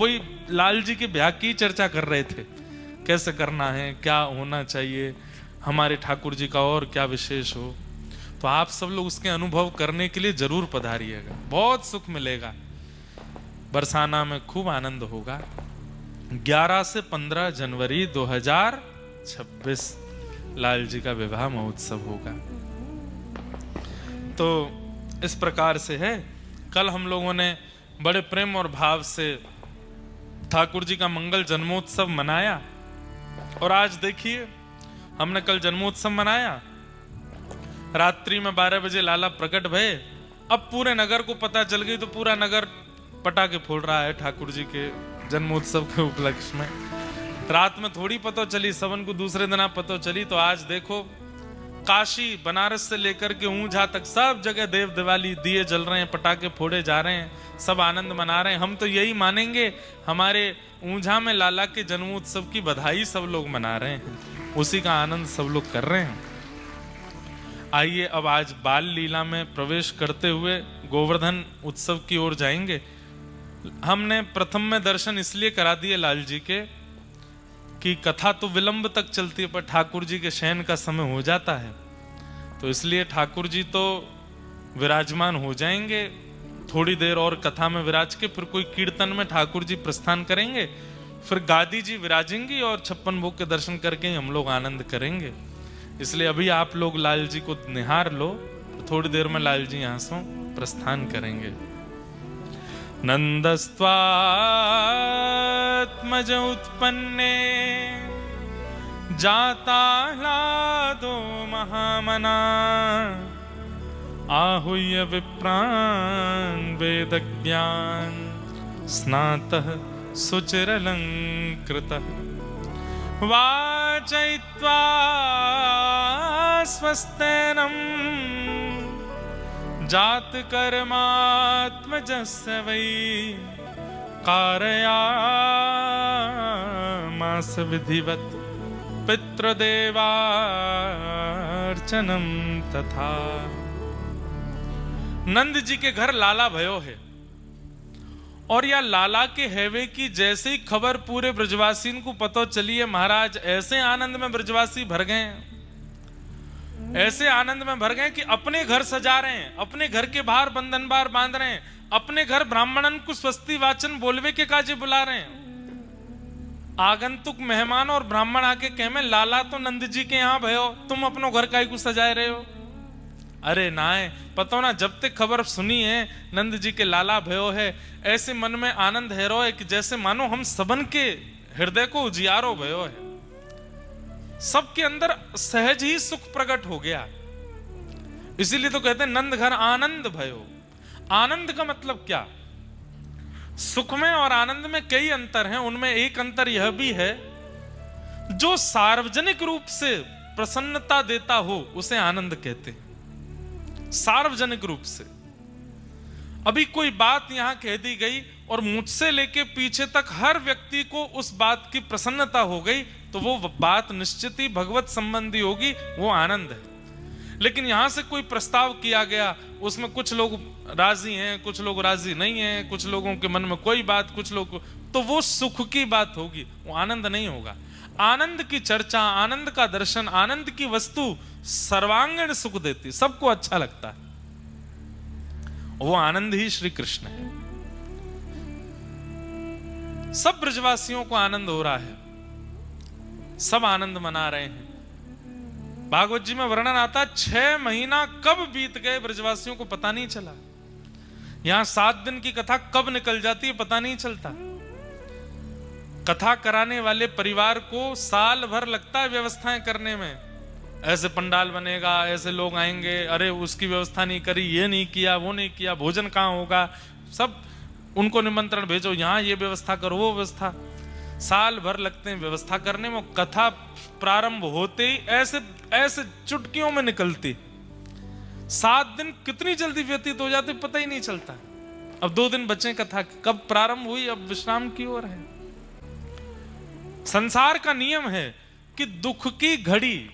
वही लाल जी के ब्याह की चर्चा कर रहे थे, कैसे करना है, क्या होना चाहिए, हमारे ठाकुर जी का और क्या विशेष हो। तो आप सब लोग उसके अनुभव करने के लिए जरूर पधारिएगा, बहुत सुख मिलेगा। बरसाना में खूब आनंद होगा। 11 से 15 जनवरी 2026 लाल जी का विवाह महोत्सव होगा। तो इस प्रकार से है। कल हम लोगों ने बड़े प्रेम और भाव से ठाकुर जी का मंगल जन्मोत्सव मनाया, और आज देखिए हमने कल जन्मोत्सव मनाया, रात्रि में 12 बजे लाला प्रकट भये। अब पूरे नगर को पता चल गई, तो पूरा नगर पटाखे फोड़ रहा है ठाकुर जी के जन्मोत्सव के उपलक्ष्य में। रात में थोड़ी पता चली, सबन को दूसरे दिन पता चली। तो आज देखो काशी बनारस से लेकर के ऊंझा तक सब जगह देव दिवाली दिए जल रहे हैं, पटाखे फोड़े जा रहे हैं, सब आनंद मना रहे हैं। हम तो यही मानेंगे, हमारे ऊंझा में लाला के जन्मोत्सव की बधाई सब लोग मना रहे हैं, उसी का आनंद सब लोग कर रहे हैं। आइए अब आज बाल लीला में प्रवेश करते हुए गोवर्धन उत्सव की ओर जाएंगे। हमने प्रथम में दर्शन इसलिए करा दिए लाल जी के कि कथा तो विलंब तक चलती है, पर ठाकुर जी के शयन का समय हो जाता है, तो इसलिए ठाकुर जी तो विराजमान हो जाएंगे थोड़ी देर और कथा में विराज के, फिर कोई कीर्तन में ठाकुर जी प्रस्थान करेंगे, फिर गादी जी विराजेंगी और 56 भोग के दर्शन करके ही हम लोग आनंद करेंगे। इसलिए अभी आप लोग लाल जी को निहार लो, थोड़ी देर में लाल जी यहां से प्रस्थान करेंगे। नंदस्त्वात्मज उत्पन्ने जाताह्लादो महामना आहूय विप्रान् वेदज्ञान स्नातः सुचिरलंकृतः वाचयित्वा स्वस्तेनं जात कर्मात्मजस्य वै कारयामास विधिवत पितृदेवार्चनम तथा। नंद जी के घर लाला भयो है, और या लाला के हैवे की जैसे ही खबर पूरे ब्रजवासी को पता चली है, महाराज ऐसे आनंद में ब्रजवासी भर गए, ऐसे आनंद में भर गए कि अपने घर सजा रहे हैं, अपने घर के बाहर बंधन बार बांध रहे हैं, अपने घर ब्राह्मणन को स्वस्ति वाचन बोलवे के काजे बुला रहे हैं। आगंतुक मेहमान और ब्राह्मण आके कहे में लाला तो नंद जी के यहाँ भयो, तुम अपनो घर काहे को सजाए रहे हो। अरे नाय, पता ना जब तक खबर सुनी है नंद जी के लाला भयो है, ऐसे मन में आनंद है रो है कि जैसे मानो हम सबन के हृदय को उजियारो भयो है, सबके अंदर सहज ही सुख प्रकट हो गया। इसीलिए तो कहते हैं नंद घर आनंद भयो। आनंद का मतलब क्या? सुख में और आनंद में कई अंतर हैं, उनमें एक अंतर यह भी है, जो सार्वजनिक रूप से प्रसन्नता देता हो उसे आनंद कहते हैं। सार्वजनिक रूप से अभी कोई बात यहां कह दी गई और मुझसे लेके पीछे तक हर व्यक्ति को उस बात की प्रसन्नता हो गई, तो वो बात निश्चित ही भगवत संबंधी होगी, वो आनंद है। लेकिन यहां से कोई प्रस्ताव किया गया, उसमें कुछ लोग राजी हैं, कुछ लोग राजी नहीं हैं, कुछ लोगों के मन में कोई बात, कुछ लोग, तो वो सुख की बात होगी, वो आनंद नहीं होगा। आनंद की चर्चा, आनंद का दर्शन, आनंद की वस्तु सर्वांगीण सुख देती, सबको अच्छा लगता है, वो आनंद ही श्री कृष्ण है। सब ब्रजवासियों को आनंद हो रहा है, सब आनंद मना रहे हैं। भागवत जी में वर्णन आता, 6 महीना कब बीत गए ब्रजवासियों को पता नहीं चला। यहां 7 दिन की कथा कब निकल जाती है पता नहीं चलता। कथा कराने वाले परिवार को साल भर लगता है व्यवस्थाएं करने में, ऐसे पंडाल बनेगा, ऐसे लोग आएंगे, अरे उसकी व्यवस्था नहीं करी, ये नहीं किया, वो नहीं किया, भोजन कहाँ होगा, सब उनको निमंत्रण भेजो, यहाँ ये व्यवस्था करो, वो व्यवस्था, साल भर लगते हैं व्यवस्था करने में। कथा प्रारंभ होते ही ऐसे ऐसे चुटकियों में निकलती, 7 दिन कितनी जल्दी व्यतीत हो जाते पता ही नहीं चलता। अब 2 दिन बचे कथा, कब प्रारंभ हुई, अब विश्राम की ओर है। संसार का नियम है कि दुख की घड़ी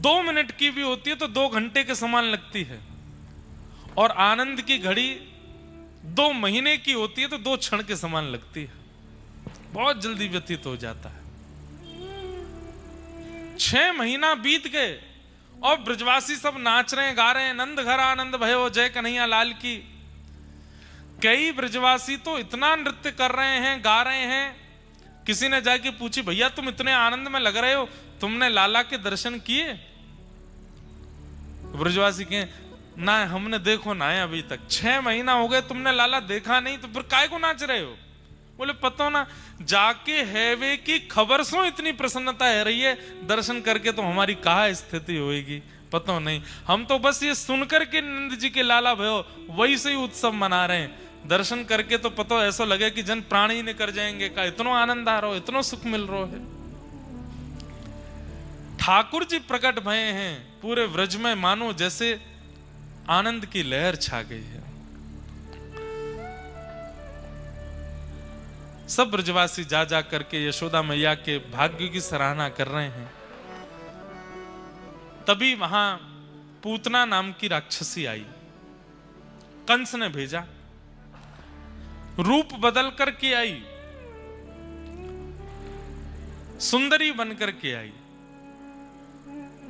2 मिनट की भी होती है तो 2 घंटे के समान लगती है, और आनंद की घड़ी 2 महीने की होती है तो 2 क्षण के समान लगती है, बहुत जल्दी व्यतीत हो जाता है। 6 महीना बीत गए और ब्रजवासी सब नाच रहे हैं, गा रहे हैं, नंद घर आनंद भयो जय कन्हैया लाल की। कई ब्रजवासी तो इतना नृत्य कर रहे हैं, गा रहे हैं, किसी ने जाके पूछी, भैया तुम इतने आनंद में लग रहे हो, तुमने लाला के दर्शन किए? ब्रजवासी कहे, ना हमने देखो ना है अभी तक। 6 महीना हो गए तुमने लाला देखा नहीं, तो फिर काय को नाच रहे हो? बोले पता ना, जाके हैवे की खबर सो इतनी प्रसन्नता है रही है, दर्शन करके तो हमारी कहाँ स्थिति होगी पता नहीं। हम तो बस ये सुनकर के नंद जी के लाला भयो वही से ही उत्सव मना रहे हैं, दर्शन करके तो पता ऐसा लगे कि जन प्राण ही निकल जाएंगे का, इतना आनंद आ रहा हो, इतना सुख मिल रहा है। ठाकुर जी प्रकट भये हैं पूरे व्रज में, मानो जैसे आनंद की लहर छा गई है। सब ब्रजवासी जा जा करके यशोदा मैया के भाग्य की सराहना कर रहे हैं। तभी वहां पूतना नाम की राक्षसी आई। कंस ने भेजा, रूप बदल करके आई, सुंदरी बन करके आई।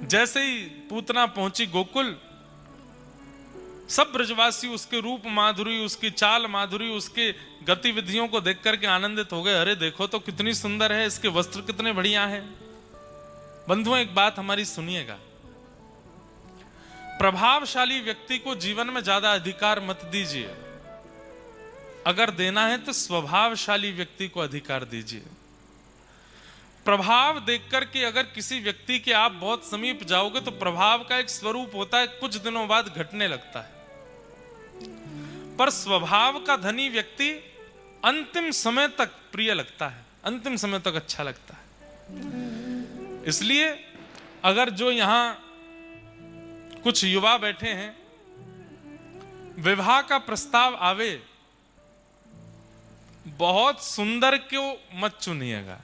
जैसे ही पूतना पहुंची गोकुल, सब ब्रजवासी उसके रूप माधुरी, उसकी चाल माधुरी, उसके गतिविधियों को देख करके आनंदित हो गए। अरे देखो तो कितनी सुंदर है, इसके वस्त्र कितने बढ़िया हैं। बंधुओं एक बात हमारी सुनिएगा, प्रभावशाली व्यक्ति को जीवन में ज्यादा अधिकार मत दीजिए। अगर देना है तो स्वभावशाली व्यक्ति को अधिकार दीजिए। प्रभाव देख करके अगर किसी व्यक्ति के आप बहुत समीप जाओगे तो प्रभाव का एक स्वरूप होता है, कुछ दिनों बाद घटने लगता है। पर स्वभाव का धनी व्यक्ति अंतिम समय तक प्रिय लगता है, अंतिम समय तक अच्छा लगता है। इसलिए अगर जो यहां कुछ युवा बैठे हैं, विवाह का प्रस्ताव आवे, बहुत सुंदर क्यों मत चुनिएगा,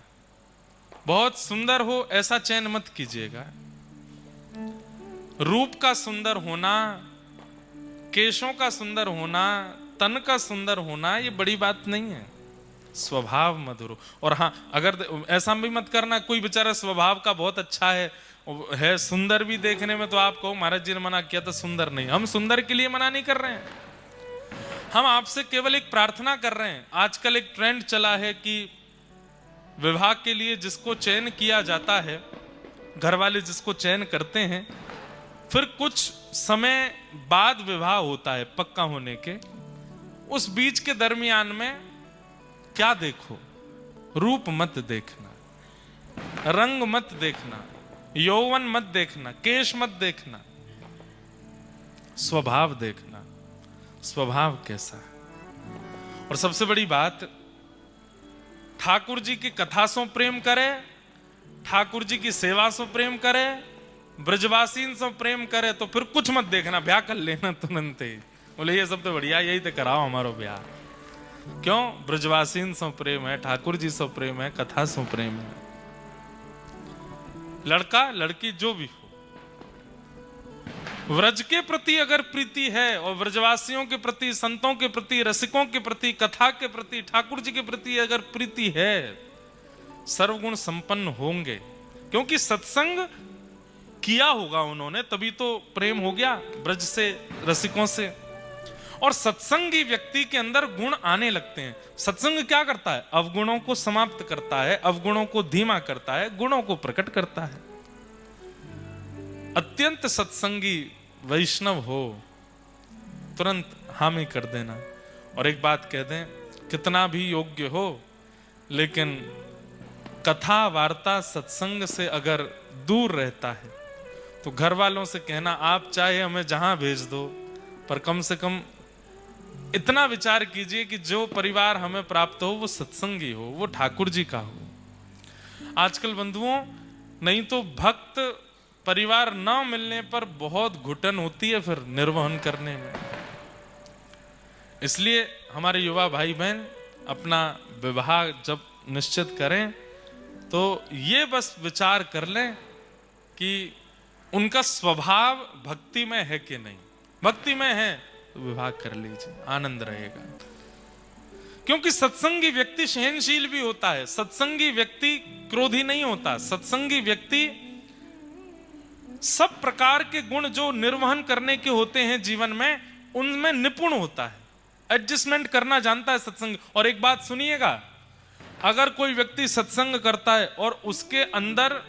बहुत सुंदर हो ऐसा चयन मत कीजिएगा। रूप का सुंदर होना, केशों का सुंदर होना, तन का सुंदर होना ये बड़ी बात नहीं है, स्वभाव मधुर हो। और हाँ, अगर ऐसा भी मत करना कोई बेचारा स्वभाव का बहुत अच्छा है सुंदर भी देखने में, तो आप कहो महाराज जी ने मना किया तो सुंदर नहीं। हम सुंदर के लिए मना नहीं कर रहे हैं, हम आपसे केवल एक प्रार्थना कर रहे हैं। आजकल एक ट्रेंड चला है कि विवाह के लिए जिसको चयन किया जाता है, घर वाले जिसको चयन करते हैं, फिर कुछ समय बाद विवाह होता है पक्का होने के। उस बीच के दरमियान में क्या देखो, रूप मत देखना, रंग मत देखना, यौवन मत देखना, केश मत देखना, स्वभाव देखना, स्वभाव कैसा है। और सबसे बड़ी बात, ठाकुर जी की कथा से प्रेम करे, ठाकुर जी की सेवा से प्रेम करे, ब्रजवासीन से प्रेम करे, तो फिर कुछ मत देखना, ब्याह कर लेना तुरंत ही। बोले ये सब तो बढ़िया, यही तो कराओ हमारो ब्याह। क्यों? ब्रजवासीन से प्रेम है, ठाकुर जी से प्रेम है, कथा से प्रेम है। लड़का लड़की जो भी हो, व्रज के प्रति अगर प्रीति है और ब्रजवासियों के प्रति, संतों के प्रति, रसिकों के प्रति, कथा के प्रति, ठाकुर जी के प्रति अगर प्रीति है, सर्वगुण संपन्न होंगे। क्योंकि सत्संग किया होगा उन्होंने, तभी तो प्रेम हो गया ब्रज से, रसिकों से। और सत्संगी व्यक्ति के अंदर गुण आने लगते हैं। सत्संग क्या करता है? अवगुणों को समाप्त करता है, अवगुणों को धीमा करता है, गुणों को प्रकट करता है। अत्यंत सत्संगी वैष्णव हो, तुरंत हामी कर देना। और एक बात कह दें, कितना भी योग्य हो, लेकिन कथा वार्ता सत्संग से अगर दूर रहता है तो घर वालों से कहना, आप चाहे हमें जहां भेज दो, पर कम से कम इतना विचार कीजिए कि जो परिवार हमें प्राप्त हो वो सत्संगी हो, वो ठाकुर जी का हो। आजकल बंधुओं, नहीं तो भक्त परिवार न मिलने पर बहुत घुटन होती है फिर निर्वहन करने में। इसलिए हमारे युवा भाई बहन अपना विवाह जब निश्चित करें तो ये बस विचार कर लें कि उनका स्वभाव भक्ति में है कि नहीं। भक्ति में है तो विवाह कर लीजिए, आनंद रहेगा। क्योंकि सत्संगी व्यक्ति सहनशील भी होता है, सत्संगी व्यक्ति क्रोधी नहीं होता, सत्संगी व्यक्ति सब प्रकार के गुण जो निर्वहन करने के होते हैं जीवन में, उनमें निपुण होता है, एडजस्टमेंट करना जानता है सत्संग। और एक बात सुनिएगा, अगर कोई व्यक्ति सत्संग करता है और उसके अंदर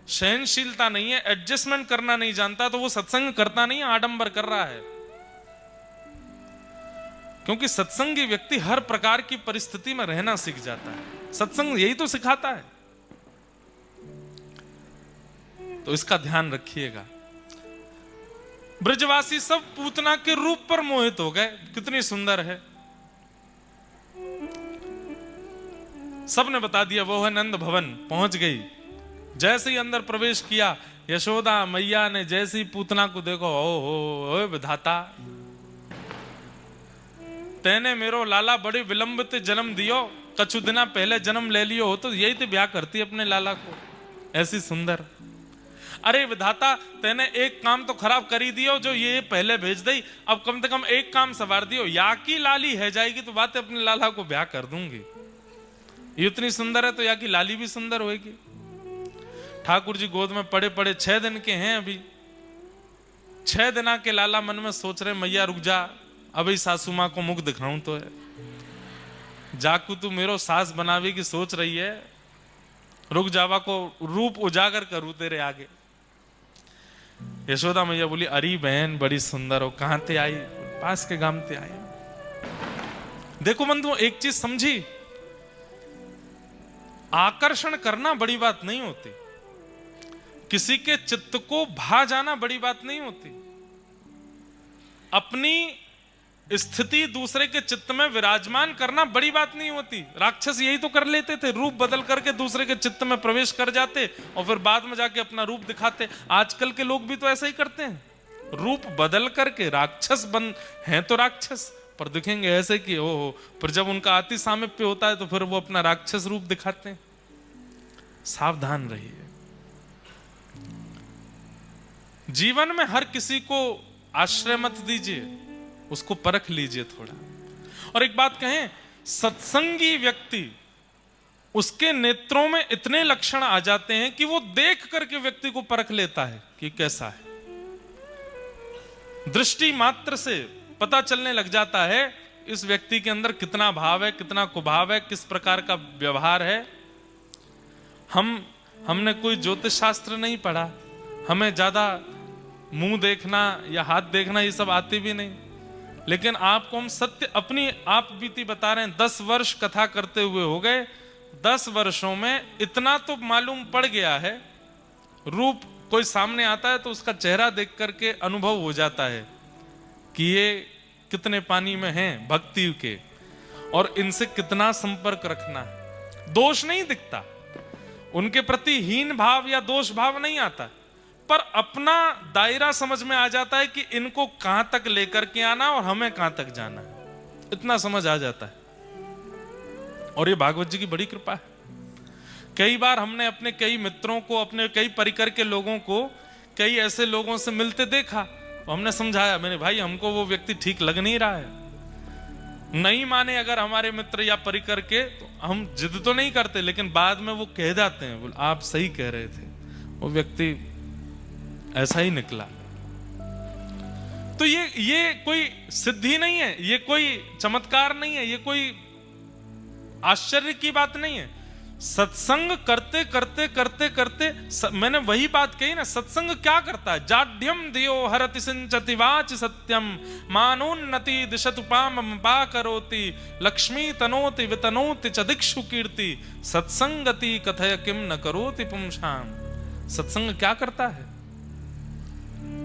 सहनशीलता नहीं है, एडजस्टमेंट करना नहीं जानता, तो वो सत्संग करता नहीं, आडंबर कर रहा है। क्योंकि सत्संगी व्यक्ति हर प्रकार की परिस्थिति में रहना सीख जाता है, सत्संग यही तो सिखाता है। तो इसका ध्यान रखिएगा। ब्रजवासी सब पूतना के रूप पर मोहित हो गए, कितनी सुंदर है। सबने बता दिया वो है नंद भवन, पहुंच गई। जैसे ही अंदर प्रवेश किया, यशोदा मैया ने जैसी पूतना को देखो, ओ विधाता, तेने मेरो लाला बड़े विलंबित जन्म दियो, कछु दिना पहले जन्म ले लियो हो तो यही तो ब्याह करती अपने लाला को, ऐसी सुंदर। अरे विधाता, तेने एक काम तो खराब करी दियो, जो ये पहले भेज दई, अब कम से कम एक काम सवार दियो, या की लाली है जाएगी तो बात अपने लाला को ब्याह कर दूंगी। ये इतनी सुंदर है तो या की लाली भी सुंदर होगी। ठाकुर जी गोद में पड़े पड़े 6 दिन के हैं अभी, 6 दिना के लाला मन में सोच रहे, मैया रुक जा, अभी सासू मां को मुख दिखाऊं तो है, जाकू तू मेरो सास बनावे की सोच रही है, रुक जावा को रूप उजागर करूं तेरे आगे। यशोदा मैया बोली, अरे बहन बड़ी सुंदर हो, कहां ते आई? पास के गांव ते आई। देखो बंधु, एक चीज समझी, आकर्षण करना बड़ी बात नहीं होती, किसी के चित्त को भा जाना बड़ी बात नहीं होती, अपनी स्थिति दूसरे के चित्त में विराजमान करना बड़ी बात नहीं होती। राक्षस यही तो कर लेते थे, रूप बदल करके दूसरे के चित्त में प्रवेश कर जाते और फिर बाद में जाके अपना रूप दिखाते। आजकल के लोग भी तो ऐसा ही करते हैं, रूप बदल करके राक्षस बन हैं तो राक्षस, पर दिखेंगे ऐसे कि ओहो, पर जब उनका अति सामीप्य होता है तो फिर वो अपना राक्षस रूप दिखाते हैं। सावधान रहिए। जीवन में हर किसी को आश्रय मत दीजिए, उसको परख लीजिए थोड़ा। और एक बात कहें, सत्संगी व्यक्ति, उसके नेत्रों में इतने लक्षण आ जाते हैं कि वो देख करके व्यक्ति को परख लेता है कि कैसा है। दृष्टि मात्र से पता चलने लग जाता है इस व्यक्ति के अंदर कितना भाव है, कितना कुभाव है, किस प्रकार का व्यवहार है। हमने कोई ज्योतिष शास्त्र नहीं पढ़ा, हमें ज्यादा मुंह देखना या हाथ देखना ये सब आती भी नहीं, लेकिन आपको हम सत्य अपनी आप बीती बता रहे हैं। 10 वर्ष कथा करते हुए हो गए, 10 वर्षों में इतना तो मालूम पड़ गया है, रूप कोई सामने आता है तो उसका चेहरा देख करके अनुभव हो जाता है कि ये कितने पानी में हैं भक्ति के, और इनसे कितना संपर्क रखना है। दोष नहीं दिखता, उनके प्रति हीन भाव या दोष भाव नहीं आता, पर अपना दायरा समझ में आ जाता है कि इनको कहां तक लेकर के आना और हमें कहां तक जाना है, इतना समझ आ जाता है। और ये भागवत जी की बड़ी कृपा है। कई बार हमने अपने कई मित्रों को, अपने कई परिकर के लोगों को, कई ऐसे लोगों से मिलते देखा, तो हमने समझाया, मैंने भाई हमको वो व्यक्ति ठीक लग नहीं रहा है। नहीं माने अगर हमारे मित्र या परिकर के, तो हम जिद तो नहीं करते, लेकिन बाद में वो कह जाते हैं, बोल आप सही कह रहे थे, वो व्यक्ति ऐसा ही निकला। तो ये कोई सिद्धि नहीं है, ये कोई चमत्कार नहीं है, ये कोई आश्चर्य की बात नहीं है। सत्संग करते करते करते करते मैंने वही बात कही ना, सत्संग क्या करता है? जाड्यम दियो हरति सिंचति वाच सत्यम मानोन्नति दिशतुपाम पा करोति लक्ष्मी तनोति वितनोति च दिक्षु कीर्ति सत्संगति कथय किम न करोति पुंसाम। सत्संग क्या करता है?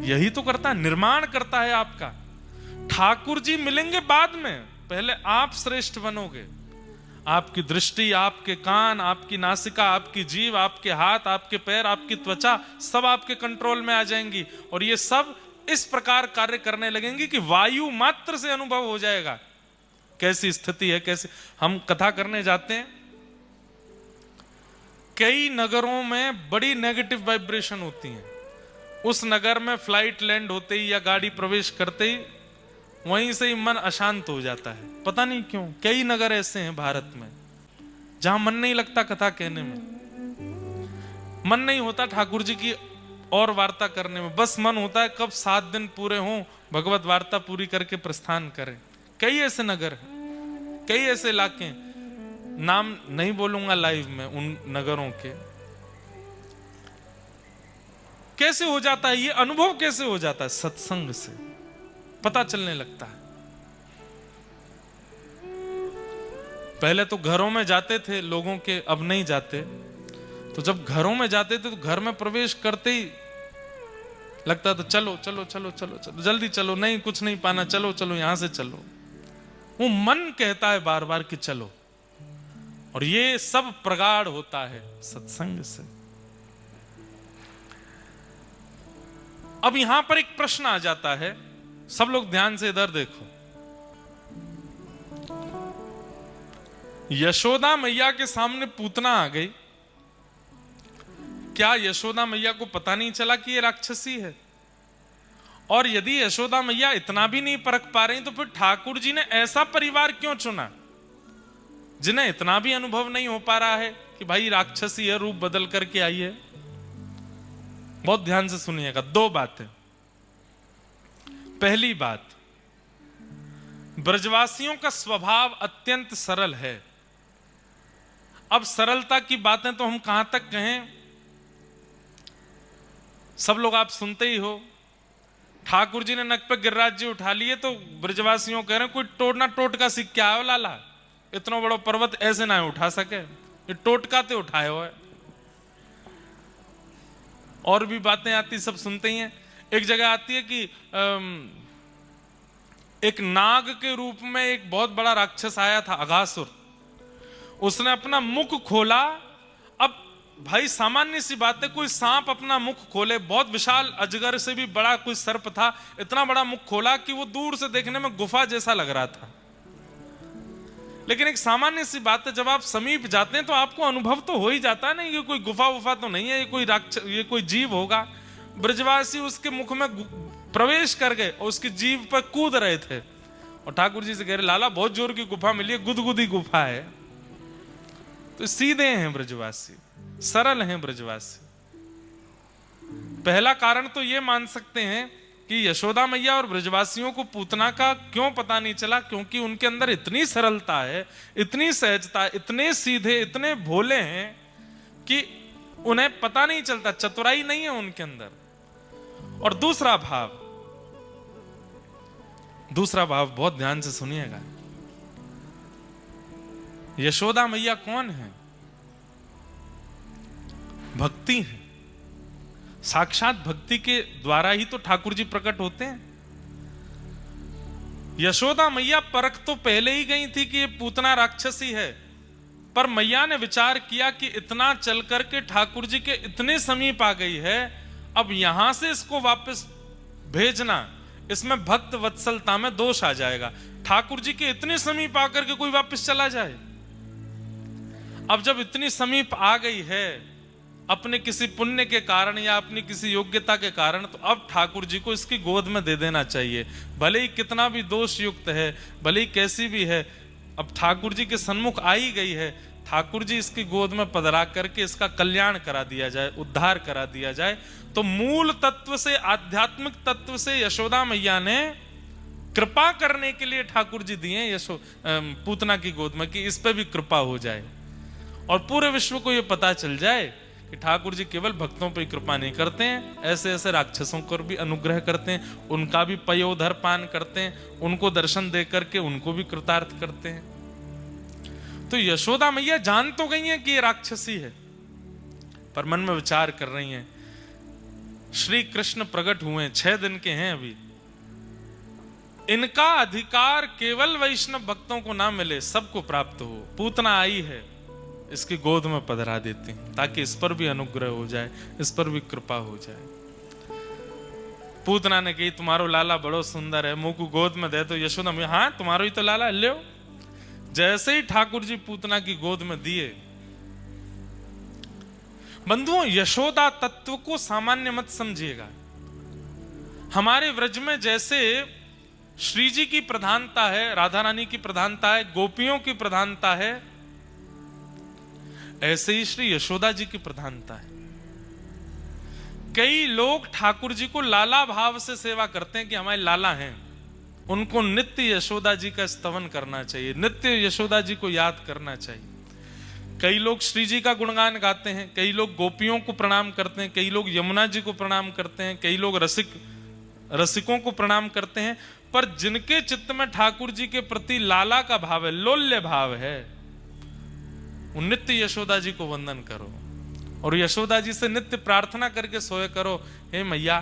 यही तो करता है, निर्माण करता है आपका। ठाकुर जी मिलेंगे बाद में, पहले आप श्रेष्ठ बनोगे। आपकी दृष्टि, आपके कान, आपकी नासिका, आपकी जीभ, आपके हाथ, आपके पैर, आपकी त्वचा, सब आपके कंट्रोल में आ जाएंगी, और ये सब इस प्रकार कार्य करने लगेंगी कि वायु मात्र से अनुभव हो जाएगा कैसी स्थिति है। कैसे हम कथा करने जाते हैं, कई नगरों में बड़ी नेगेटिव वाइब्रेशन होती है। उस नगर में फ्लाइट लैंड होते ही या गाड़ी प्रवेश करते ही वहीं से ही मन अशांत हो जाता है। पता नहीं क्यों, कई नगर ऐसे हैं भारत में जहां मन नहीं लगता कथा कहने में, मन नहीं होता ठाकुर जी की और वार्ता करने में, बस मन होता है कब 7 दिन पूरे हों, भगवत वार्ता पूरी करके प्रस्थान करें। कई ऐसे नगर हैं, कई ऐसे इलाके हैं, नाम नहीं बोलूंगा लाइव में उन नगरों के। कैसे हो जाता है ये अनुभव? कैसे हो जाता है? सत्संग से पता चलने लगता है। पहले तो घरों में जाते थे लोगों के, अब नहीं जाते। तो जब घरों में जाते थे तो घर में प्रवेश करते ही लगता था चलो चलो चलो चलो चलो जल्दी चलो, नहीं कुछ नहीं पाना, चलो चलो यहां से चलो। वो मन कहता है बार बार कि चलो। और ये सब प्रगाढ़ होता है सत्संग से। अब यहां पर एक प्रश्न आ जाता है, सब लोग ध्यान से इधर देखो। यशोदा मैया के सामने पूतना आ गई, क्या यशोदा मैया को पता नहीं चला कि ये राक्षसी है? और यदि यशोदा मैया इतना भी नहीं परख पा रही तो फिर ठाकुर जी ने ऐसा परिवार क्यों चुना जिन्हें इतना भी अनुभव नहीं हो पा रहा है कि भाई राक्षसी है, रूप बदल करके आई है? बहुत ध्यान से सुनिएगा, 2 बातें। पहली बात, ब्रजवासियों का स्वभाव अत्यंत सरल है। अब सरलता की बातें तो हम कहां तक कहें, सब लोग आप सुनते ही हो। ठाकुर जी ने नक पे गिरिराज जी उठा लिए तो ब्रजवासियों कह रहे हैं कोई टोटना टोटका सीख क्या हो लाला, इतना बड़ा पर्वत ऐसे ना उठा सके, ये टोटका ते उठाए हो है। और भी बातें आती, सब सुनते ही हैं। एक जगह आती है कि एक नाग के रूप में एक बहुत बड़ा राक्षस आया था, अघासुर। उसने अपना मुख खोला। अब भाई सामान्य सी बात है, कोई सांप अपना मुख खोले, बहुत विशाल अजगर से भी बड़ा कोई सर्प था, इतना बड़ा मुख खोला कि वो दूर से देखने में गुफा जैसा लग रहा था। लेकिन एक सामान्य सी बात है, जब आप समीप जाते हैं तो आपको अनुभव तो हो ही जाता है ना, ये कोई गुफा वुफा तो नहीं है, ये कोई राक्षस, ये कोई जीव होगा। ब्रजवासी उसके मुख में प्रवेश कर गए और उसकी जीभ पर कूद रहे थे और ठाकुर जी से कह रहे लाला बहुत जोर की गुफा मिली है, गुदगुदी गुफा है। तो सीधे हैं ब्रजवासी, सरल हैं ब्रजवासी। पहला कारण तो ये मान सकते हैं कि यशोदा मैया और ब्रजवासियों को पूतना का क्यों पता नहीं चला, क्योंकि उनके अंदर इतनी सरलता है, इतनी सहजता है, इतने सीधे, इतने भोले हैं कि उन्हें पता नहीं चलता, चतुराई नहीं है उनके अंदर। और दूसरा भाव बहुत ध्यान से सुनिएगा। यशोदा मैया कौन है? भक्ति है। साक्षात भक्ति के द्वारा ही तो ठाकुर जी प्रकट होते हैं। यशोदा मैया परख तो पहले ही गई थी कि ये पूतना राक्षसी है, पर मैया ने विचार किया कि इतना चल करके ठाकुर जी के इतने समीप आ गई है, अब यहां से इसको वापस भेजना, इसमें भक्त वत्सलता में दोष आ जाएगा। ठाकुर जी के इतने समीप आकर के कोई वापस चला जाए? अब जब इतनी समीप आ गई है अपने किसी पुण्य के कारण या अपनी किसी योग्यता के कारण, तो अब ठाकुर जी को इसकी गोद में दे देना चाहिए। भले ही कितना भी दोष युक्त है, भले ही कैसी भी है, अब ठाकुर जी के सन्मुख आ ही गई है, ठाकुर जी इसकी गोद में पधरा करके इसका कल्याण करा दिया जाए, उद्धार करा दिया जाए। तो मूल तत्व से, आध्यात्मिक तत्व से यशोदा मैया ने कृपा करने के लिए ठाकुर जी दिए पूतना की गोद में कि इस पे भी कृपा हो जाए और पूरे विश्व को यह पता चल जाए कि ठाकुर जी केवल भक्तों पर कृपा नहीं करते हैं, ऐसे ऐसे राक्षसों पर भी अनुग्रह करते हैं, उनका भी पयोधर पान करते हैं, उनको दर्शन दे करके उनको भी कृतार्थ करते हैं। तो यशोदा मैया जान तो गई हैं कि ये राक्षसी है, पर मन में विचार कर रही हैं श्री कृष्ण प्रकट हुए, 6 दिन के हैं अभी, इनका अधिकार केवल वैष्णव भक्तों को ना मिले, सबको प्राप्त हो। पूतना आई है, इसकी गोद में पधरा देती हैं ताकि इस पर भी अनुग्रह हो जाए, इस पर भी कृपा हो जाए। पूतना ने कही तुम्हारो लाला बड़ो सुंदर है, मुंह को गोद में दे। तो यशोदा मैया हाँ तुम्हारो ही तो लाला, ले। जैसे ही ठाकुर जी पूतना की गोद में दिए, बंधुओं यशोदा तत्व को सामान्य मत समझिएगा। हमारे व्रज में जैसे श्री जी की प्रधानता है, राधा रानी की प्रधानता है, गोपियों की प्रधानता है, ऐसे ही श्री यशोदा जी की प्रधानता है। कई लोग ठाकुर जी को लाला भाव से सेवा करते हैं कि हमारे लाला हैं, उनको नित्य यशोदा जी का स्तवन करना चाहिए, नित्य यशोदा जी को याद करना चाहिए। कई लोग श्री जी का गुणगान गाते हैं, कई लोग गोपियों को प्रणाम करते हैं, कई लोग यमुना जी को प्रणाम करते हैं, कई लोग रसिकों को प्रणाम करते हैं, पर जिनके चित्त में ठाकुर जी के प्रति लाला का भाव है, लोल्य भाव है, वो नित्य यशोदा जी को वंदन करो और यशोदा जी से नित्य प्रार्थना करके सोए करो, हे मैया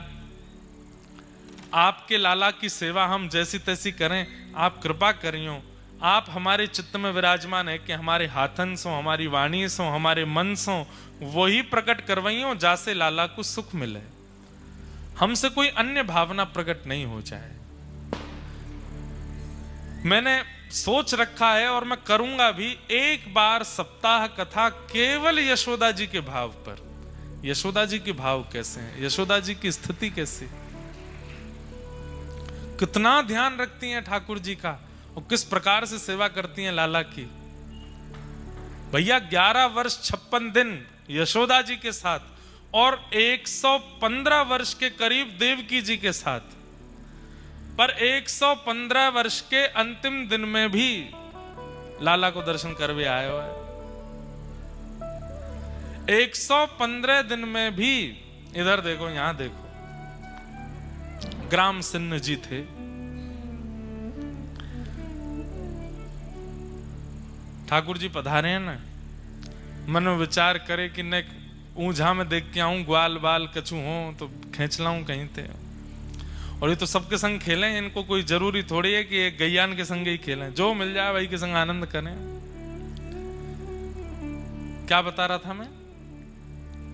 आपके लाला की सेवा हम जैसी तैसी करें, आप कृपा करियो, आप हमारे चित्त में विराजमान है कि हमारे हाथन सो, हमारी वाणी सो, हमारे मन सो, वही प्रकट करवाइयो जासे लाला को सुख मिले, हमसे कोई अन्य भावना प्रकट नहीं हो जाए। मैंने सोच रखा है और मैं करूंगा भी, एक बार सप्ताह कथा केवल यशोदा जी के भाव पर। यशोदा जी के भाव कैसे हैं, यशोदा जी की स्थिति कैसी, कितना ध्यान रखती हैं ठाकुर जी का और किस प्रकार से सेवा करती हैं लाला की। भैया 11 वर्ष 56 दिन यशोदा जी के साथ और 115 वर्ष के करीब देवकी जी के साथ, पर 115 वर्ष के अंतिम दिन में भी लाला को दर्शन करवे आए हुए, 115 दिन में भी। इधर देखो, यहां देखो, ग्राम सिन्न जी थे, ठाकुर जी पधारे हैं ना, मन में विचार करे कि न ऊंझा में देख के आऊं, ग्वाल बाल कछु हो तो खींच लाऊं कहीं थे। और ये तो सबके संग खेलें, इनको कोई जरूरी थोड़ी है कि एक गैयान के संग ही खेलें, जो मिल जाए वही के संग आनंद करें। क्या बता रहा था मैं,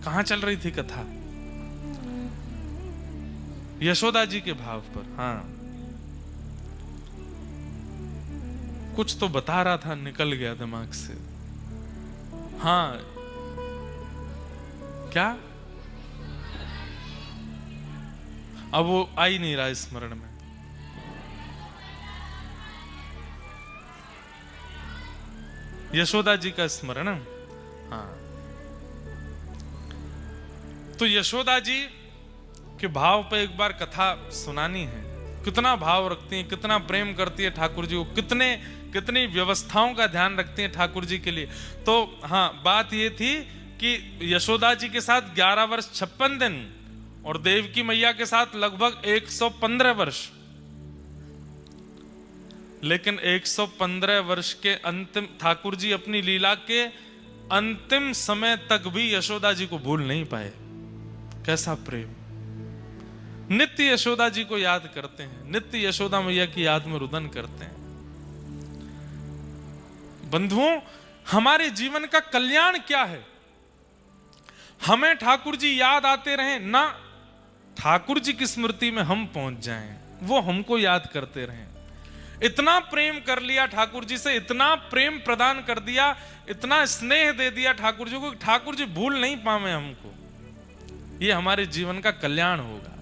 कहां चल रही थी कथा, यशोदा जी के भाव पर। हाँ, कुछ तो बता रहा था, निकल गया दिमाग से। हाँ, क्या, अब वो आ ही नहीं रहा स्मरण में। यशोदा जी का स्मरण। हाँ, तो यशोदा जी के भाव पे एक बार कथा सुनानी है। कितना भाव रखती हैं, कितना प्रेम करती है ठाकुर जी को, कितनी व्यवस्थाओं का ध्यान रखती हैं ठाकुर जी के लिए। तो हाँ, बात ये थी कि यशोदा जी के साथ 11 वर्ष 56 दिन और देवकी मैया के साथ लगभग 115 वर्ष, लेकिन 115 वर्ष के अंतिम, ठाकुर जी अपनी लीला के अंतिम समय तक भी यशोदा जी को भूल नहीं पाए। कैसा प्रेम, नित्य यशोदा जी को याद करते हैं, नित्य यशोदा मैया की याद में रुदन करते हैं। बंधुओं, हमारे जीवन का कल्याण क्या है, हमें ठाकुर जी याद आते रहें ना, ठाकुर जी की स्मृति में हम पहुंच जाएं, वो हमको याद करते रहें। इतना प्रेम कर लिया ठाकुर जी से, इतना प्रेम प्रदान कर दिया, इतना स्नेह दे दिया ठाकुर जी को, ठाकुर जी भूल नहीं पावे हमको। ये हमारे जीवन का कल्याण होगा।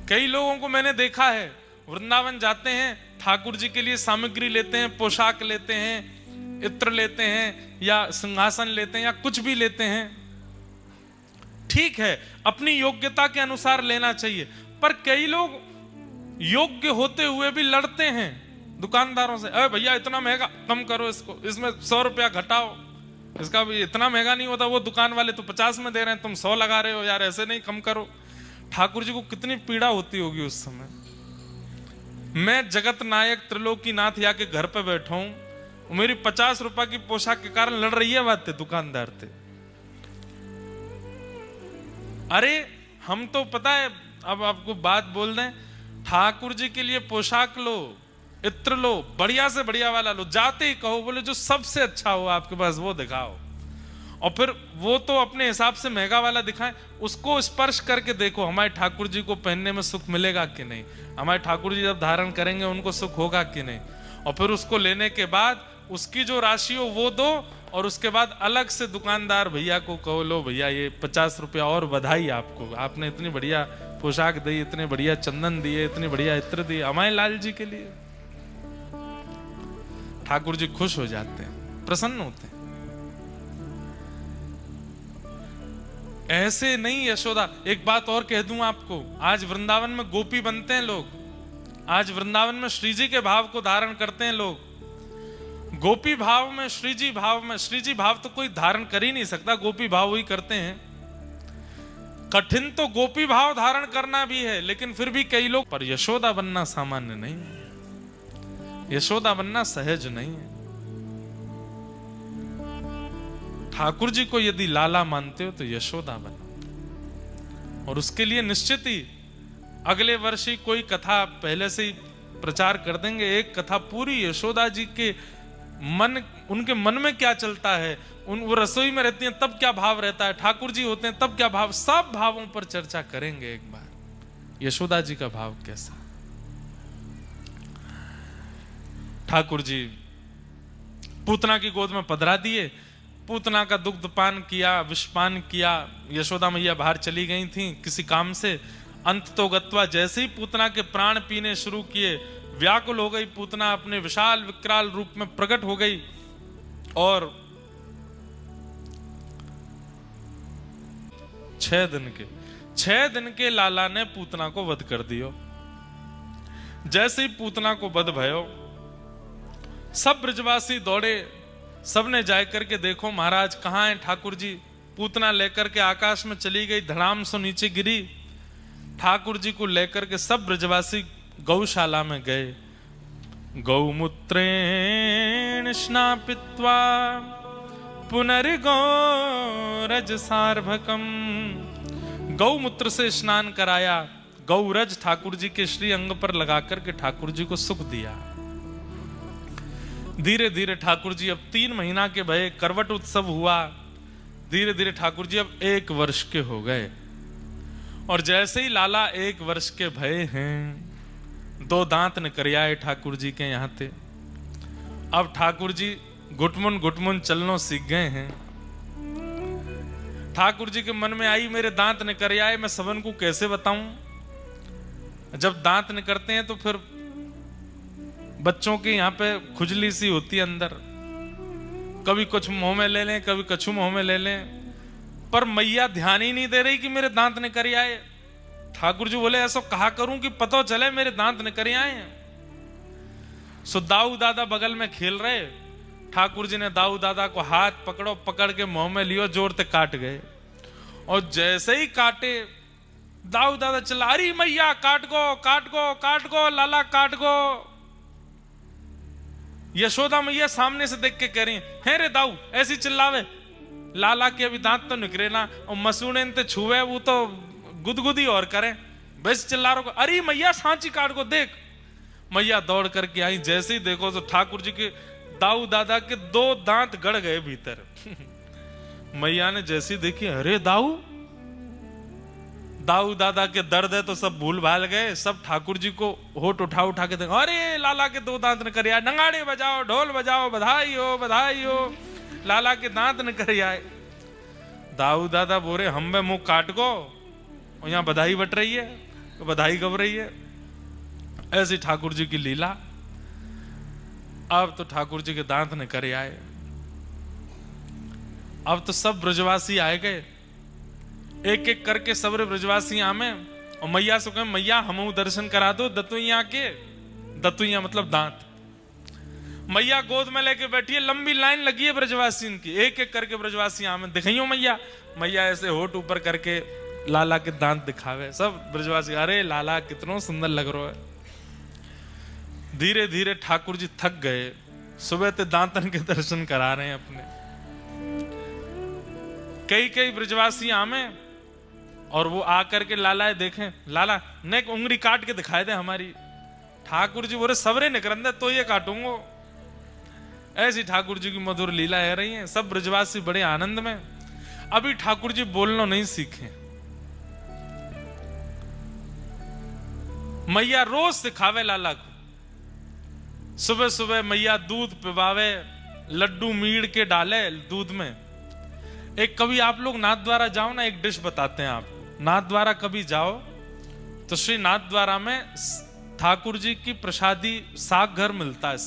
कई लोगों को मैंने देखा है, वृंदावन जाते हैं, ठाकुर जी के लिए सामग्री लेते हैं, पोशाक लेते हैं, इत्र लेते हैं या सिंहासन लेते हैं या कुछ भी लेते हैं, ठीक है, अपनी योग्यता के अनुसार लेना चाहिए। पर कई लोग योग्य होते हुए भी लड़ते हैं दुकानदारों से, अरे भैया इतना महंगा कम करो, इसको, इसमें 100 रुपया घटाओ, इसका भी इतना महंगा नहीं होता, वो दुकान वाले तो 50 में दे रहे हैं, तुम 100 लगा रहे हो यार, ऐसे नहीं, कम करो। ठाकुर जी को कितनी पीड़ा होती होगी उस समय। मैं जगत नायक त्रिलोकीनाथ या के घर पे बैठा हूं, मेरी 50 रुपए की पोशाक के कारण लड़ रही है बात दुकानदार थे। अरे हम तो पता है, अब आपको बात बोल दें, ठाकुर जी के लिए पोशाक लो, इत्र लो, बढ़िया से बढ़िया वाला लो, जाते ही कहो, बोले जो सबसे अच्छा हो आपके पास वो दिखाओ, और फिर वो तो अपने हिसाब से महंगा वाला दिखाएं, उसको स्पर्श करके देखो हमारे ठाकुर जी को पहनने में सुख मिलेगा कि नहीं, हमारे ठाकुर जी जब धारण करेंगे उनको सुख होगा कि नहीं। और फिर उसको लेने के बाद उसकी जो राशि हो वो दो, और उसके बाद अलग से दुकानदार भैया को कहो, लो भैया ये 50 रुपया और बधाई आपको, आपने इतनी बढ़िया पोशाक दी, इतने बढ़िया चंदन दिए, इतने बढ़िया इत्र दिए हमारे लाल जी के लिए। ठाकुर जी खुश हो जाते हैं, प्रसन्न होते हैं। ऐसे नहीं यशोदा। एक बात और कह दूं आपको, आज वृंदावन में गोपी बनते हैं लोग, आज वृंदावन में श्री जी के भाव को धारण करते हैं लोग। गोपी भाव में, श्री जी भाव में, श्री जी भाव तो कोई धारण कर ही नहीं सकता, गोपी भाव वही करते हैं। कठिन तो गोपी भाव धारण करना भी है, लेकिन फिर भी कई लोग, पर यशोदा बनना सामान्य नहीं है, यशोदा बनना सहज नहीं है। ठाकुर जी को यदि लाला मानते हो तो यशोदा बनो, और उसके लिए निश्चित ही अगले वर्ष ही कोई कथा पहले से ही प्रचार कर देंगे। एक कथा पूरी यशोदा जी के मन, उनके मन में क्या चलता है, वो रसोई में रहती हैं तब क्या भाव रहता है, ठाकुर जी होते हैं तब क्या भाव, सब भावों पर चर्चा करेंगे एक बार। यशोदा जी का भाव कैसा। ठाकुर जी पूतना की गोद में पधरा दिए, पूतना का दुग्ध पान किया, विषपान किया। यशोदा मैया बाहर चली गई थी किसी काम से। अंत तो गत्वा, जैसे ही पूतना के प्राण पीने शुरू किए, व्याकुल हो गई पूतना, अपने विशाल विकराल रूप में प्रकट हो गई और 6 दिन के लाला ने पूतना को वध कर दियो। जैसे ही पूतना को वध भयो, सब ब्रजवासी दौड़े, सबने जाए करके देखो महाराज कहाँ हैं ठाकुर जी। पूतना लेकर के आकाश में चली गई, धड़ाम से नीचे गिरी। ठाकुर जी को लेकर के सब ब्रजवासी गौशाला में गए। गौमूत्रेण स्नापित्वा पुनर्गो रज सार्भकम। गौमूत्र से स्नान कराया, गौरज ठाकुर जी के श्री अंग पर लगाकर के ठाकुर जी को सुख दिया। धीरे धीरे ठाकुर जी अब 3 महीना के भये, करवट उत्सव हुआ। धीरे धीरे ठाकुर जी अब 1 वर्ष के हो गए, और जैसे ही लाला 1 वर्ष के भये हैं, 2 दांत निकरियाए ठाकुर जी के यहाँ थे। अब ठाकुर जी घुटमुन घुटमुन चलनो सीख गए हैं। ठाकुर जी के मन में आई मेरे दांत निकरियाए, मैं सबन को कैसे बताऊं। जब दांत निकरते हैं तो फिर बच्चों के यहाँ पे खुजली सी होती है अंदर, कभी कुछ मुंह में ले लें, कभी कछु मुंह में ले लें, पर मैया ध्यान ही नहीं दे रही कि मेरे दांत निकरियाए। ठाकुर जी बोले ऐसा कहा करूं कि पता चले मेरे दांत निकरियाए हैं। सो दाऊ दादा बगल में खेल रहे, ठाकुर जी ने दाऊ दादा को हाथ पकड़ो, पकड़ के मुंह में लियो, जोर से काट गए। और जैसे ही काटे, दाऊ दादा चिल्ला, अरे मैया काट गो काट गो काट गो, लाला काट गो। यशोदा मैया सामने से देख के कह रही है रे दाऊ, ऐसी चिल्लावे, लाला के अभी दांत तो निकले ना, और मसूड़े ते छुए वो तो गुदगुदी और करें, बस चिल्ला रहा, अरे मैया सांची काट को देख। मैया दौड़ करके आई, जैसे ही देखो तो ठाकुर जी के दाऊ दादा के 2 दांत गड़ गए भीतर। मैया ने जैसी देखी, अरे दाऊ दादा के दर्द है तो सब भूल भाल गए, सब ठाकुर जी को होठ उठा उठा के देखो, अरे लाला के 2 दांत न करिया, नगाड़े बजाओ, ढोल बजाओ, बधाई हो, लाला के दांत न करिया। दाऊ दादा बोले हम बे मुंह काट को, और यहां बधाई बट रही है, तो बधाई गब रही है। ऐसी ठाकुर जी की लीला। अब तो ठाकुर जी के दांत न करे आए। अब तो सब ब्रजवासी आए गए, एक एक करके सब ब्रजवासी आमे, और मैया से कहे मैया हम दर्शन करा दो दतुइया के। दतुइया मतलब दांत। मैया गोद में लेके बैठी है, लंबी लाइन लगी है ब्रजवासी की, एक एक करके ब्रजवासी आमे, दिखाइयो मैया। मैया ऐसे होठ ऊपर करके लाला के दांत दिखावे, सब ब्रजवासी अरे लाला कितना सुंदर लग रहा है। धीरे धीरे ठाकुर जी थक गए, सुबह ते दांतन के दर्शन करा रहे हैं अपने। कई ब्रजवासी आमे, और वो आकर के लाला देखें, लाला नेक उंगली काट के दिखाए दे हमारी। ठाकुर जी बोले सबरे निकरंदे तो ये काटूंगो। ऐसी ठाकुर जी की मधुर लीला है रही है। सब ब्रजवासी बड़े आनंद में। अभी ठाकुर जी बोलना नहीं सीखे। मैया रोज सिखावे लाला को, सुबह सुबह मैया दूध पिवावे, लड्डू मीड़ के डाले दूध में। एक कभी आप लोग नाथ द्वारा जाओ ना, एक डिश बताते हैं आप। नाथ द्वारा कभी जाओ तो श्री नाथ द्वारा में ठाकुर जी की प्रसादी सागर मिलता है,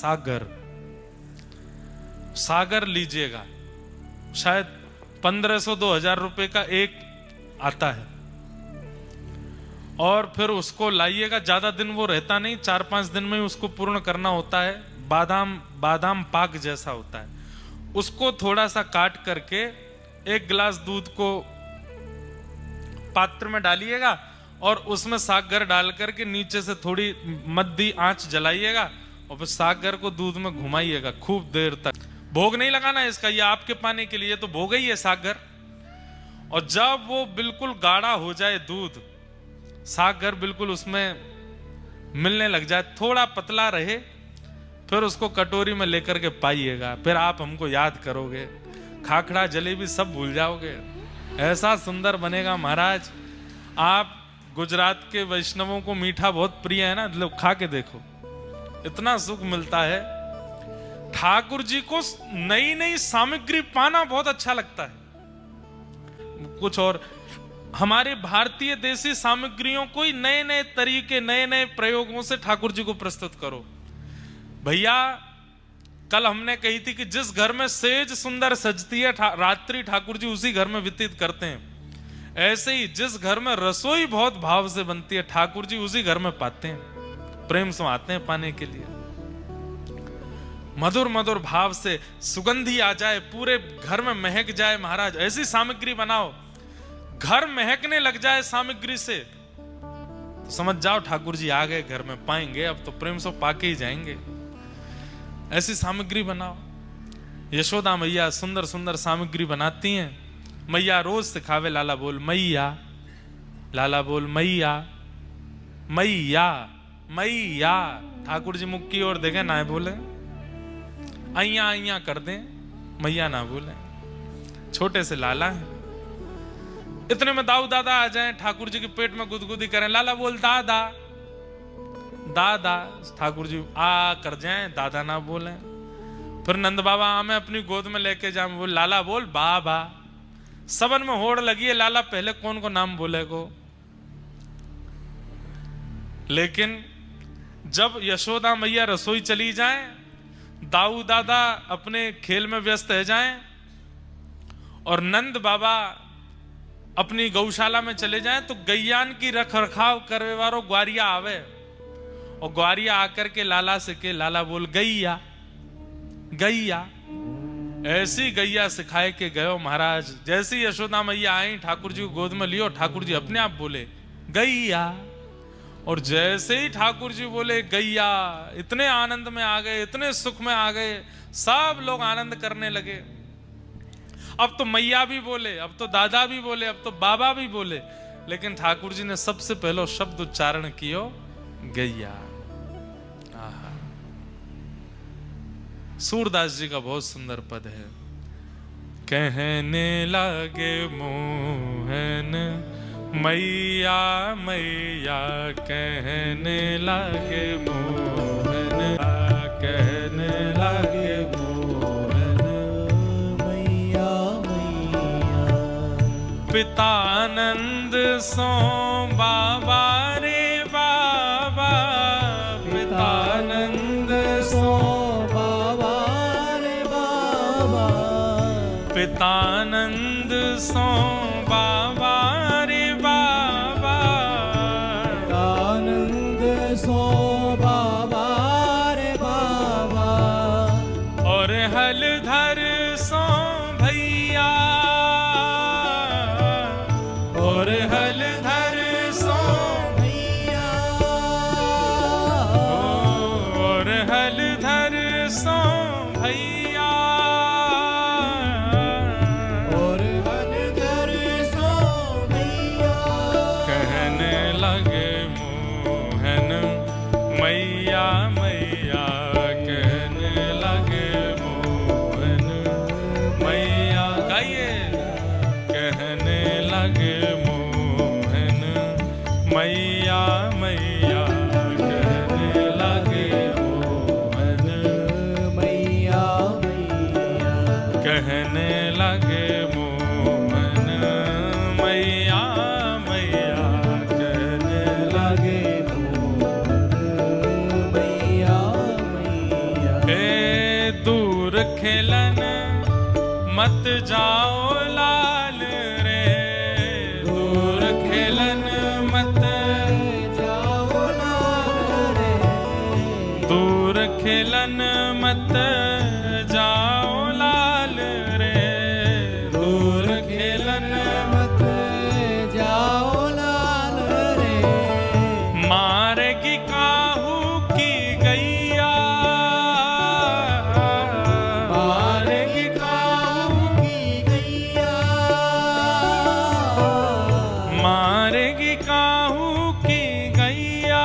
सागर लीजिएगा, शायद 1500-2000 रुपए का एक आता है, और फिर उसको लाइएगा। ज्यादा दिन वो रहता नहीं, 4-5 दिन में ही उसको पूर्ण करना होता है। बादाम पाक जैसा होता है। उसको थोड़ा सा काट करके 1 गिलास दूध को पात्र में डालिएगा और उसमें सागर डाल करके नीचे से थोड़ी मध्य आंच जलाइएगा और फिर सागर को दूध में घुमाइएगा खूब देर तक। भोग नहीं लगाना है इसका, ये आपके पाने के लिए तो भोग ही है सागर। और जब वो बिल्कुल गाढ़ा हो जाए दूध, सागर बिल्कुल उसमें मिलने लग जाए, थोड़ा पतला रहे, फिर उसको कटोरी में लेकर के पाइएगा। फिर आप हमको याद करोगे, खाखड़ा जलेबी सब भूल जाओगे। ऐसा सुंदर बनेगा महाराज। आप गुजरात के वैष्णवों को मीठा बहुत प्रिय है ना, लोग खा के देखो, इतना सुख मिलता है। ठाकुर जी को नई नई सामग्री पाना बहुत अच्छा लगता है। कुछ और हमारे भारतीय देसी सामग्रियों को ही नए नए तरीके, नए नए प्रयोगों से ठाकुर जी को प्रस्तुत करो। भैया कल हमने कही थी कि जिस घर में सेज सुंदर सजती है रात्रि ठाकुर जी उसी घर में व्यतीत करते हैं। ऐसे ही जिस घर में रसोई बहुत भाव से बनती है ठाकुर जी उसी घर में पाते हैं, प्रेम से आते हैं पाने के लिए। मधुर मधुर भाव से सुगंधी आ जाए, पूरे घर में महक जाए। महाराज ऐसी सामग्री बनाओ, घर महकने लग जाए सामग्री से, तो समझ जाओ ठाकुर जी आ गए घर में, पाएंगे अब तो प्रेम से पाके ही जाएंगे। ऐसी सामग्री बनाओ। यशोदा मैया सुंदर सुंदर सामग्री बनाती हैं। मैया रोज सिखावे लाला बोल मैया, लाला बोल मैया, मैया मैया। ठाकुर जी मुख की ओर देखें ना बोले, अइया अइया कर दें, मैया ना बोले। छोटे से लाला है, इतने में दाऊ दादा आ जाएं, ठाकुर जी के पेट में गुदगुदी करें, लाला बोल दादा दादा। ठाकुर जी आ कर जाएं, दादा ना बोले। फिर नंद बाबा हमें अपनी गोद में लेके जाए, बोल लाला बोल बाबा। सबन में होड़ लगी है, लाला पहले कौन को नाम बोले को। लेकिन जब यशोदा मैया रसोई चली जाए, दाऊ दादा अपने खेल में व्यस्त रह जाएं और नंद बाबा अपनी गौशाला में चले जाएं, तो गैयान की रख रखाव करने वालों ग्वारिया आवे और ग्वारिया आकर के लाला से के लाला बोल गैया गैया। ऐसी गैया सिखाए के गयो महाराज। जैसी यशोदा मैया आई, ठाकुर जी को गोद में लियो, ठाकुर जी अपने आप बोले गैया। और जैसे ही ठाकुर जी बोले गैया, इतने आनंद में आ गए, इतने सुख में आ गए, सब लोग आनंद करने लगे। अब तो मैया भी बोले, अब तो दादा भी बोले, अब तो बाबा भी बोले, लेकिन ठाकुर जी ने सबसे पहले शब्द उच्चारण कियो गैया। सूरदास जी का बहुत सुंदर पद है। कहने लगे मोहन मैया मैया, कहने लगे मोहन, कहने लगे मोहन मैया मैया। पितानंद सो बाबा रे बाबा, पितानंद सो पितानंद सो बाबा रे बाबा, पितानंद सो बाबा रे बाबा। और हलधर सो भैया, और हलधर सो भैया, और हलधर सो भैया। मैया मैया कहने लगे मोहन मैया, गाइए। कहने लगे मोहन मैया मैया, कहने लगे मोहन मैया मैया, कहने लगे मोहन मैया मैया, कहने लगे मत जाओ लाल रे, दूर खेलन मत जाओ लाल रे, दूर खेलन मत जाओ लाल रे, दूर खेलन मत जाओ लाल रे, मारेगी काहू की गैया, मारेगी काहू की गैया, मारेगी काहू की गैया,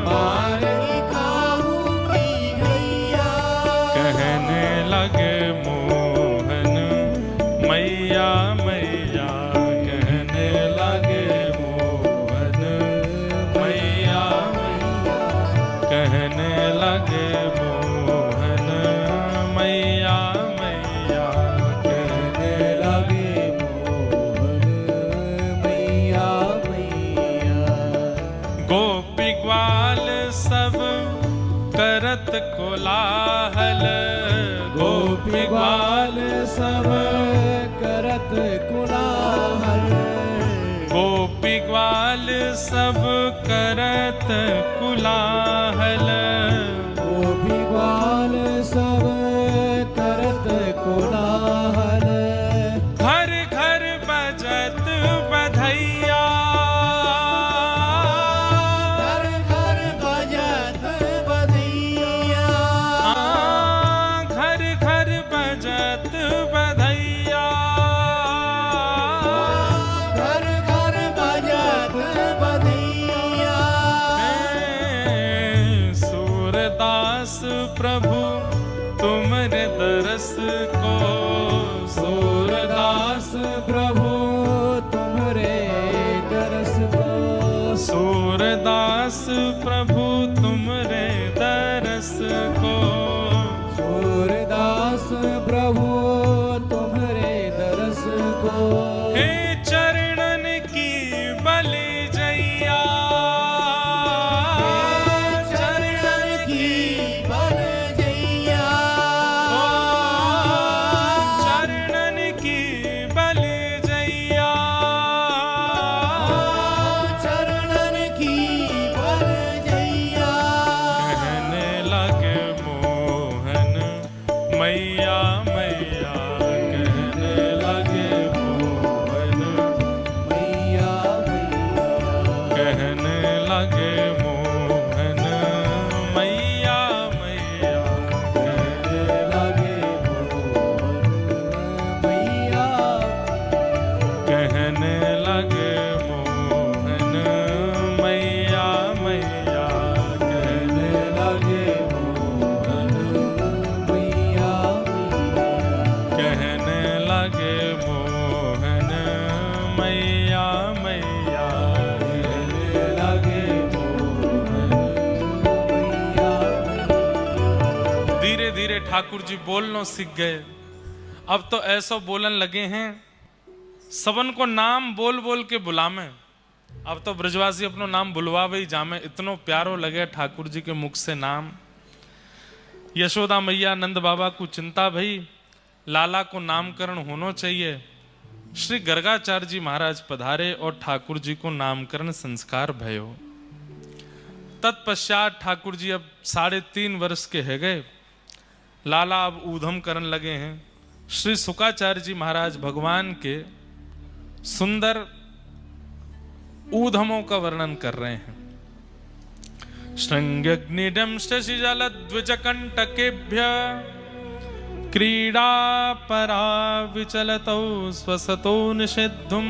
मारेगी काहू की गैया, कहने लगे मोहन मैया मैया, कहने लगे मोहन मैया मैया, कहने लगे मोहन मैया मैया, कहने लगे मोहन मैया मैया, गोपी ग्वाल सब करत कोलाहल, गोपी ग्वाल सब करत कोलाहल, गोपी ग्वाल सब करत कुलाहल, गोपी ग्वाल सब करत कोलाहल, घर घर बजत बधैया, घर घर बजत बधैया, घर घर बजत बधैया, घर घर बजत बधैया, सूरदास प्रभु तुमरे दरस को, सूरदास प्रभु तुम्हारे दरस को, सूरदास प्रभु तुमरे दरस को, सूरदास प्रभु तुम्हारे दरस को, हे चरणन की बलि जैया, चरणन की बल जैया, चरणन की बलि जैया, चरणन की बल जैया, कहने लगे मोहन मैया मैया, कहने लगे मोहन, मैया मैया, कहने लगे मोहन मैया मैया, कहने लगे मोहन मैया, कहने लगे मोहन मैया मैया, कहने लगे मोहन मैया मैया, कहने लगे मोहन मैया मैया, कहने लगे मोहन मैया मैया। धीरे धीरे ठाकुर जी बोलना सीख गए। अब तो ऐसा बोलन लगे हैं सबन को नाम बोल बोल के बुलावे। अब तो ब्रजवासी अपनो नाम बुलवावे ही जामे, इतनो प्यारो लगे ठाकुर जी के मुख से नाम। यशोदा मैया नंद बाबा को चिंता भई लाला को नामकरण होना चाहिए। श्री गर्गाचार्य जी महाराज पधारे और ठाकुर जी को नामकरण संस्कार भयो। तत्पश्चात ठाकुर जी अब 3.5 वर्ष के है गए। लाला अब ऊधम करन लगे हैं। श्री शुकाचार्य जी महाराज भगवान के सुंदर ऊधमों का वर्णन कर रहे हैं। श्रृंगग्निडम शशिजल द्विजकंटकेभ्य क्रीड़ा परा विचलतौ स्वसतो निषिद्धुम